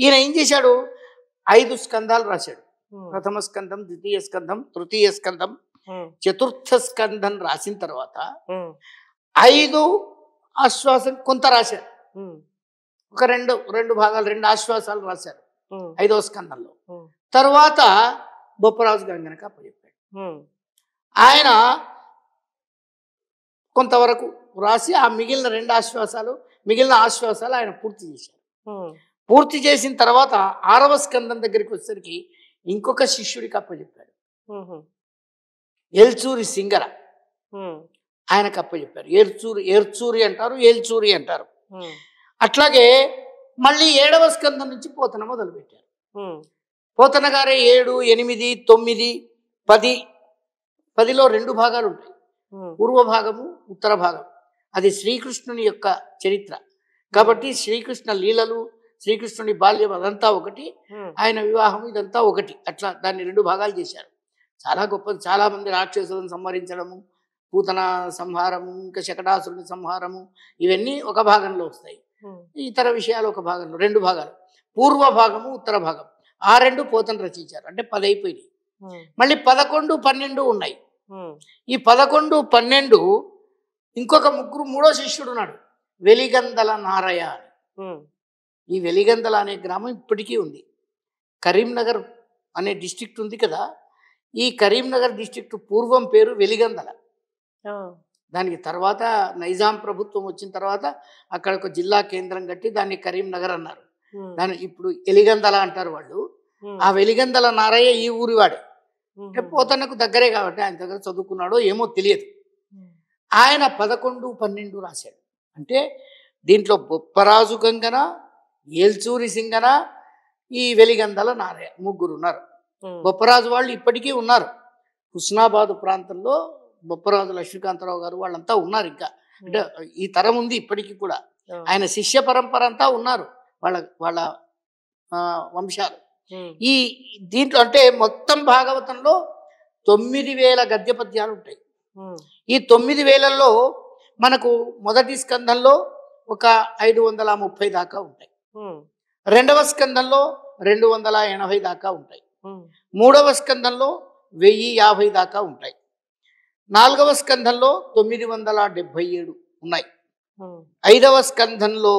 ఈయన ఏం చేశాడు 5 స్కందాలు రాశాడు. ప్రథమ స్కందం, ద్వితీయ స్కందం, తృతీయ స్కందం, చతుర్థ స్కందం రాసిన తర్వాత 5 ఆశ్వాసం కొంత రాశారు. ఒక రెండు భాగాలు 2 ఆశ్వాసాలు రాశారు 5వ స్కందంలో. తర్వాత బొప్పరాజు గంగనకు అప్పచెప్పాడు. ఆయన కొంతవరకు రాసి ఆ మిగిలిన ఆశ్వాసాలు ఆయన పూర్తి చేశారు. పూర్తి చేసిన తర్వాత 6వ స్కందం దగ్గరికి వచ్చేసరికి ఇంకొక శిష్యుడికి అప్పచెప్పాడు. ఎల్చూరి సింగర ఆయనకు అప్పచెప్పారు. ఏర్చూరి అంటారు, ఏల్చూరి అంటారు. అట్లాగే మళ్ళీ 7వ స్కందం నుంచి పోతన మొదలుపెట్టారు. పోతన గారే 7, 8, 9, 10. 10లో 2 భాగాలు ఉంటాయి, పూర్వ భాగము, ఉత్తర భాగం. అది శ్రీకృష్ణుని యొక్క చరిత్ర కాబట్టి శ్రీకృష్ణ లీలలు, శ్రీకృష్ణుని బాల్యం అదంతా ఒకటి, ఆయన వివాహం ఇదంతా ఒకటి. అట్లా దాన్ని 2 భాగాలు చేశారు. చాలా గొప్పది. చాలా మంది రాక్షసులను సంహరించడము, పూతన సంహారము, ఇంకా శకటాసురుని సంహారము, ఇవన్నీ ఒక భాగంలో వస్తాయి. ఇతర విషయాలు ఒక భాగంలో, 2 భాగాలు, పూర్వ భాగము, ఉత్తర భాగం. ఆ 2 పోతన రచించారు. అంటే 10 అయిపోయినాయి. మళ్ళీ 11, 12 ఉన్నాయి. ఈ 11, 12 ఇంకొక మూడో శిష్యుడు ఉన్నాడు, వెలిగందల నారయ అని. ఈ వెలిగందల అనే గ్రామం ఇప్పటికీ ఉంది. కరీంనగర్ అనే డిస్ట్రిక్ట్ ఉంది కదా, ఈ కరీంనగర్ డిస్ట్రిక్ట్ పూర్వం పేరు వెలిగందల. దానికి తర్వాత నైజాం ప్రభుత్వం వచ్చిన తర్వాత అక్కడ ఒక జిల్లా కేంద్రం కట్టి దాన్ని కరీంనగర్ అన్నారు. దాన్ని ఇప్పుడు ఎలిగందల అంటారు వాళ్ళు. ఆ వెలిగందల నారయ్య ఈ ఊరివాడే. అంటే పోతన్నకు దగ్గరే కాబట్టి ఆయన దగ్గర చదువుకున్నాడో ఏమో తెలియదు. ఆయన 11, 12 రాశాడు. అంటే దీంట్లో బొప్పరాజు గంగన, ఏల్చూరి సింగన, ఈ వెలిగందల నారయ్య ముగ్గురు ఉన్నారు. బొప్పరాజు వాళ్ళు ఇప్పటికీ ఉన్నారు. హుస్నాబాద్ ప్రాంతంలో బొప్పరాజు లక్ష్మీకాంతరావు గారు వాళ్ళంతా ఉన్నారు. ఇంకా అంటే ఈ తరం ఉంది ఇప్పటికీ కూడా. ఆయన శిష్య పరంపర అంతా ఉన్నారు, వాళ్ళ వంశాలు. ఈ దీంట్లో అంటే మొత్తం భాగవతంలో 9000 గద్య పద్యాలు ఉంటాయి. ఈ 9000లో మనకు మొదటి స్కందంలో ఒక 530 దాకా ఉంటాయి. 2వ స్కందంలో 280 దాకా ఉంటాయి. 3వ స్కందంలో 1050 దాకా ఉంటాయి. 4వ స్కందంలో 977 ఉన్నాయి. 5వ స్కందంలో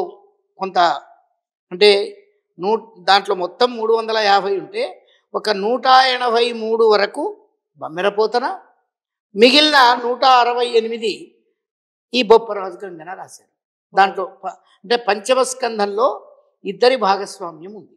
కొంత అంటే దాంట్లో మొత్తం 350 ఉంటే ఒక 183 వరకు బమ్మెరపోతన, మిగిలిన 168 ఈ బొప్పరాజు గంగన రాశారు. దాంట్లో అంటే 5వ స్కందంలో 2 భాగస్వామ్యం ఉంది.